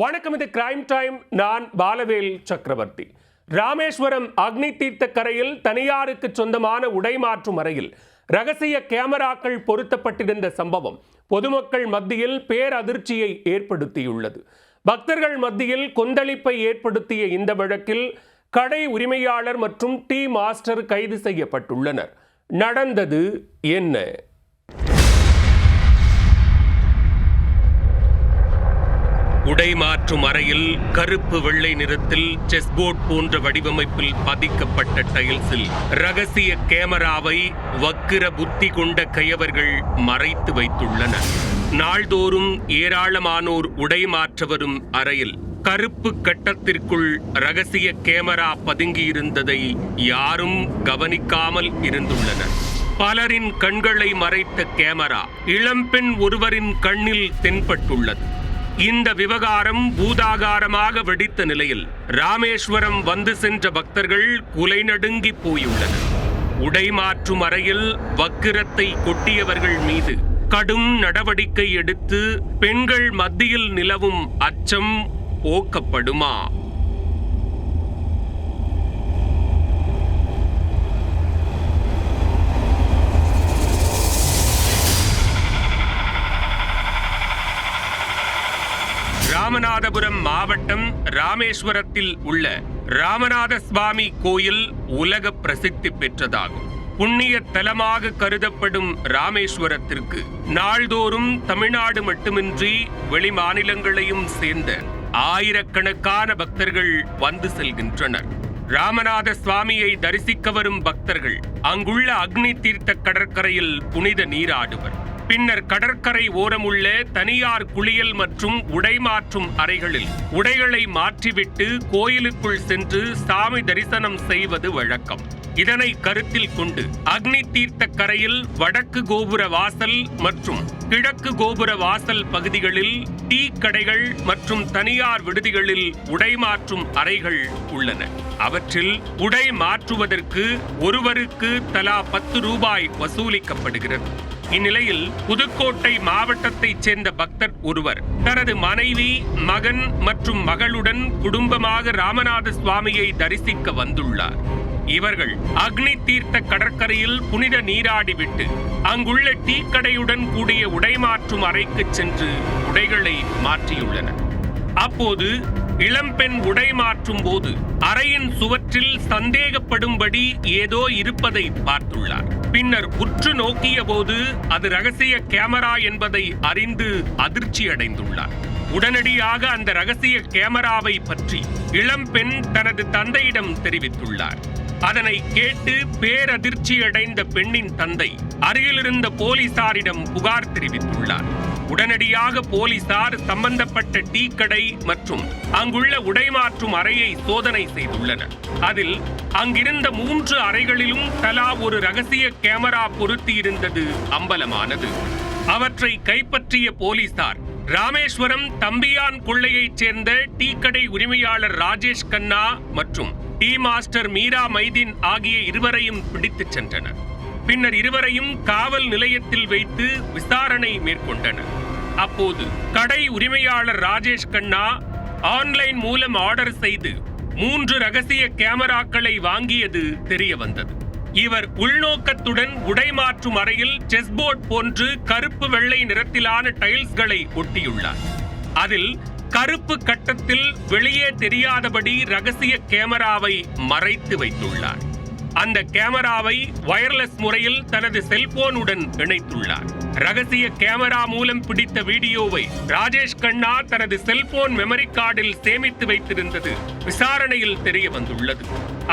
வணக்கம், இது crime time. நான் பாலவேல் சக்கரவர்த்தி. ராமேஸ்வரம் அக்னி தீர்த்த கரையில் தனியாருக்கு சொந்தமான உடைமாற்றும் அறையில் ரகசிய கேமராக்கள் பொருத்தப்பட்டிருந்த சம்பவம் பொதுமக்கள் மத்தியில் பேரதிர்ச்சியை ஏற்படுத்தியுள்ளது. பக்தர்கள் மத்தியில் கொந்தளிப்பை ஏற்படுத்திய இந்த வழக்கில் கடை உரிமையாளர் மற்றும் டீ மாஸ்டர் கைது செய்யப்பட்டுள்ளனர். நடந்தது என்ன? உடை மாற்றும் அறையில் கருப்பு வெள்ளை நிறத்தில் செஸ்போர்ட் போன்ற வடிவமைப்பில் பதிக்கப்பட்ட டைல்ஸில் ரகசிய கேமராவை வக்கிர புத்தி கொண்ட கயவர்கள் மறைத்து வைத்துள்ளனர். நாள்தோறும் ஏராளமானோர் உடை மாற்ற வரும் அறையில் கருப்பு கட்டத்திற்குள் ரகசிய கேமரா பதுங்கியிருந்ததை யாரும் கவனிக்காமல் இருந்துள்ளனர். பலரின் கண்களை மறைத்த கேமரா இளம்பெண் ஒருவரின் கண்ணில் தென்பட்டுள்ளது. இந்த விவகாரம் பூதாகாரமாக வெடித்த நிலையில் ராமேஸ்வரம் வந்து சென்ற பக்தர்கள் குலை நடுங்கி போயுள்ளனர். உடை மாற்றும் அறையில் வக்கிரத்தை கொட்டியவர்கள் மீது கடும் நடவடிக்கை எடுத்து பெண்கள் மத்தியில் நிலவும் அச்சம் போக்கப்படுமா? ராமநாதபுரம் மாவட்டம் ராமேஸ்வரத்தில் உள்ள ராமநாத சுவாமி கோயில் உலக பிரசித்தி பெற்றதாகும். புண்ணிய தலமாக கருதப்படும் ராமேஸ்வரத்திற்கு நாள்தோறும் தமிழ்நாடு மட்டுமின்றி வெளி மாநிலங்களையும் சேர்ந்த ஆயிரக்கணக்கான பக்தர்கள் வந்து செல்கின்றனர். ராமநாத சுவாமியை தரிசிக்க வரும் பக்தர்கள் அங்குள்ள அக்னி தீர்த்த கடற்கரையில் புனித நீராடுவர். பின்னர் கடற்கரை ஓரமுள்ள தனியார் குளியல் மற்றும் உடை மாற்றும் அறைகளில் உடைகளை மாற்றிவிட்டு கோயிலுக்குள் சென்று சாமி தரிசனம் செய்வது வழக்கம். இதனை கருத்தில் கொண்டு அக்னி தீர்த்த கரையில் வடக்கு கோபுர வாசல் மற்றும் கிழக்கு கோபுர வாசல் பகுதிகளில் டீ கடைகள் மற்றும் தனியார் விடுதிகளில் உடை மாற்றும் அறைகள் உள்ளன. அவற்றில் உடை மாற்றுவதற்கு ஒருவருக்கு தலா 10 ரூபாய் வசூலிக்கப்படுகிறது. இந்நிலையில் புதுக்கோட்டை மாவட்டத்தைச் சேர்ந்த பக்தர் ஒருவர் தனது மனைவி, மகன் மற்றும் மகளுடன் குடும்பமாக ராமநாத சுவாமியை தரிசிக்க வந்துள்ளார். இவர்கள் அக்னி தீர்த்த கடற்கரையில் புனித நீராடிவிட்டு அங்குள்ள டீ கடையுடன் கூடிய உடை மாற்றும் அறைக்கு சென்று உடைகளை மாற்றியுள்ளனர். அப்போது இளம்பெண் உடை மாற்றும் போது அறையின் சுவற்றில் சந்தேகப்படும்படி ஏதோ இருப்பதை பார்த்துள்ளார். பின்னர் உற்று நோக்கிய போது அது ரகசிய கேமரா என்பதை அறிந்து அதிர்ச்சி அடைந்துள்ளார். உடனடியாக அந்த ரகசிய கேமராவை பற்றி இளம்பெண் தனது தந்தையிடம் தெரிவித்துள்ளார். அதனை கேட்டு பேரதிர்ச்சி அடைந்த பெண்ணின் தந்தை அருகிலிருந்த போலீசாரிடம் புகார் தெரிவித்துள்ளார். உடனடியாக போலீசார் சம்பந்தப்பட்ட டீ கடை மற்றும் அங்குள்ள உடை மாற்றும் அறையை சோதனை செய்துள்ளனர். அதில் அங்கிருந்த 3 அறைகளிலும் தலா ஒரு ரகசிய கேமரா பொருத்தி இருந்தது அம்பலமானது. அவற்றை கைப்பற்றிய போலீசார் ராமேஸ்வரம் தம்பியான் கொள்ளையைச் சேர்ந்த டீ கடை உரிமையாளர் ராஜேஷ் கண்ணா மற்றும் டீ மாஸ்டர் மீரா மைதீன் ஆகிய இருவரையும் பிடித்துச் சென்றனர். பின்னர் இருவரையும் காவல் நிலையத்தில் வைத்து விசாரணை மேற்கொண்டனர். அப்போது கடை உரிமையாளர் ராஜேஷ் கண்ணா ஆன்லைன் மூலம் ஆர்டர் செய்து 3 ரகசிய கேமராக்களை வாங்கியது தெரிய வந்தது. இவர் உள்நோக்கத்துடன் உடை மாற்றும் அறையில் செஸ்போர்ட் போன்று கருப்பு வெள்ளை நிறத்திலான டைல்ஸ்களை ஒட்டியுள்ளார். அதில் கருப்பு கட்டத்தில் வெளியே தெரியாதபடி ரகசிய கேமராவை மறைத்து வைத்துள்ளார். அந்த கேமராவை வயர்லெஸ் முறையில் தனது செல்போனுடன் இணைத்துள்ளார். ரகசிய கேமரா மூலம் பிடித்த வீடியோவை ராஜேஷ் கண்ணா தனது செல்போன் மெமரி கார்டில் சேமித்து வைத்திருந்தது விசாரணையில் தெரிய வந்துள்ளது.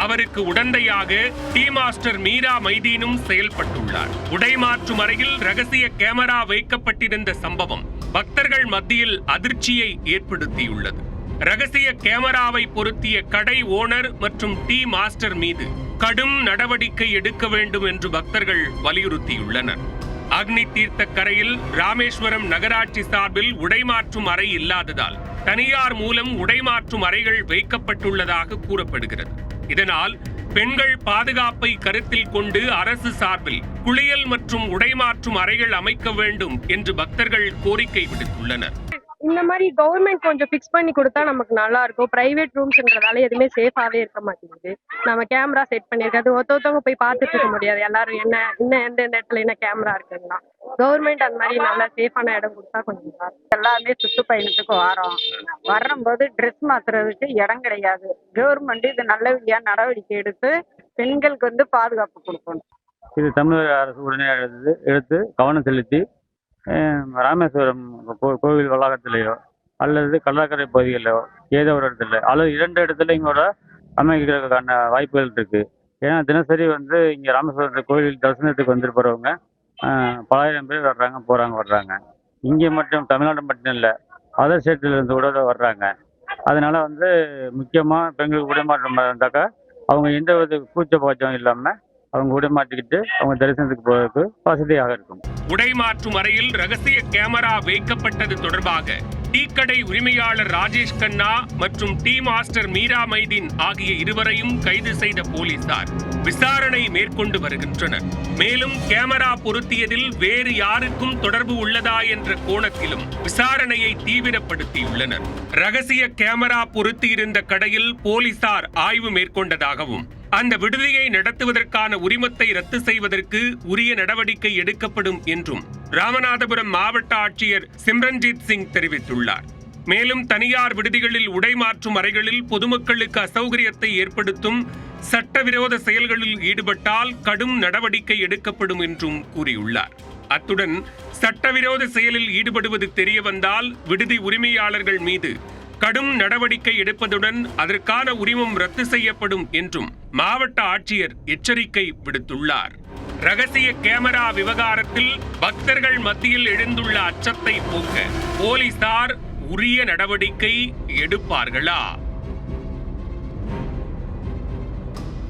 அவருக்கு உடந்தையாக டீ மாஸ்டர் மீரா மைதீனும் செயல்பட்டுள்ளார். உடை மாற்றும் அறையில் ரகசிய கேமரா வைக்கப்பட்டிருந்த சம்பவம் பக்தர்கள் மத்தியில் அதிர்ச்சியை ஏற்படுத்தியுள்ளது. ரகசிய கேமராவை பொருத்திய கடை ஓனர் மற்றும் டீ மாஸ்டர் மீது கடும் நடவடிக்கை எடுக்க வேண்டும் என்று பக்தர்கள் வலியுறுத்தியுள்ளனர். அக்னி தீர்த்த கரையில் ராமேஸ்வரம் நகராட்சி சார்பில் உடை மாற்றும் அறை இல்லாததால் தனியார் மூலம் உடை மாற்றும் அறைகள் வைக்கப்பட்டுள்ளதாக கூறப்படுகிறது. இதனால் பெண்கள் பாதுகாப்பை கருத்தில் கொண்டு அரசு சார்பில் குளியல் மற்றும் உடை மாற்றும் அறைகள் அமைக்க வேண்டும் என்று பக்தர்கள் கோரிக்கை விடுத்துள்ளனர். இந்த மாதிரி கவர்மெண்ட் கொஞ்சம் ஃபிக்ஸ் பண்ணி கொடுத்தா நமக்கு நல்லா இருக்கும். பிரைவேட் ரூம்ஸ்ன்றதால எதுவுமே சேஃபாவே இருக்க மாட்டேங்குது. நம்ம கேமரா செட் பண்ணியிருக்காது ஒருத்தவங்க போய் பார்த்துட்டு இருக்க முடியாது. எல்லாரும் இன்னும் எந்த இடத்துல என்ன கேமரா இருக்குங்களா. கவர்மெண்ட் அந்த மாதிரி நல்லா சேஃபான இடம் கொடுத்தா கொஞ்சம் நல்லா இருக்கும். எல்லாமே சுற்றுப்பயணத்துக்கு வரும்போது ட்ரெஸ் மாத்துறதுக்கு இடம் கிடையாது. கவர்மெண்ட் இது நல்லபடியா நடவடிக்கை எடுத்து பெண்களுக்கு பாதுகாப்பு கொடுக்கணும். இது தமிழக அரசு உடனே எடுத்து கவனம் செலுத்தி ராமேஸ்வரம் கோவில் வளாகத்திலேயோ அல்லது கடற்கரை பகுதிகளிலோ ஏதோ ஒரு இடத்துல அல்லது 2 இடத்துல இங்கோட அமைக்கிறதுக்கான வாய்ப்புகள் இருக்கு. ஏன்னா தினசரி இங்கே ராமேஸ்வரத்து கோவில் தரிசனத்துக்கு வந்துட்டு போகிறவங்க பலாயிரம் பேர் வர்றாங்க. இங்கே மட்டும் தமிழ்நாடு மட்டும் இல்லை, அதர் ஸ்டேட்ல இருந்து கூட வர்றாங்க. அதனால முக்கியமாக பெண்களுக்கு உடமாற்றம் இருந்தாக்கா அவங்க எந்த வித கூச்ச பாச்சம் இல்லாமல் அவங்க உடைமாற்றிக்கிட்டு அவங்க தரிசனத்துக்கு போவதற்கு வசதியாக இருக்கும். உடைமாற்றும் அறையில் ரகசிய கேமரா வைக்கப்பட்டது தொடர்பாக டீ கடை உரிமையாளர் ராஜேஷ் கண்ணா மற்றும் டீ மாஸ்டர் மீரா மைதீன் ஆகிய இருவரையும் கைது செய்த போலீசார் விசாரணை மேற்கொண்டு வருகின்றனர். மேலும் கேமரா பொருத்தியதில் வேறு யாருக்கும் தொடர்பு உள்ளதா என்ற கோணத்திலும் விசாரணையை தீவிரப்படுத்தியுள்ளனர். ரகசிய கேமரா பொருத்தியிருந்த கடையில் போலீசார் ஆய்வு மேற்கொண்டதாகவும் அந்த விடுதியை நடத்துவதற்கான உரிமத்தை ரத்து செய்வதற்கு உரிய நடவடிக்கை எடுக்கப்படும் என்றும் ராமநாதபுரம் மாவட்ட ஆட்சியர் சிம்ரன்ஜித் சிங் தெரிவித்துள்ளார். மேலும் தனியார் விடுதிகளில் உடைமாற்றும் அறைகளில் பொதுமக்களுக்கு அசௌகரியத்தை ஏற்படுத்தும் சட்டவிரோத செயல்களில் ஈடுபட்டால் கடும் நடவடிக்கை எடுக்கப்படும் என்றும் கூறியுள்ளார். அத்துடன் சட்டவிரோத செயலில் ஈடுபடுவது தெரியவந்தால் விடுதி உரிமையாளர்கள் மீது கடும் நடவடிக்கை எடுப்பதுடன் அதற்கான உரிமம் ரத்து செய்யப்படும் என்றும் மாவட்ட ஆட்சியர் எச்சரிக்கை விடுத்துள்ளார். ரகசிய கேமரா விவகாரத்தில் பக்தர்கள் மத்தியில் எழுந்துள்ள அச்சத்தை போக்க போலீசார் உரிய நடவடிக்கை எடுப்பார்களா?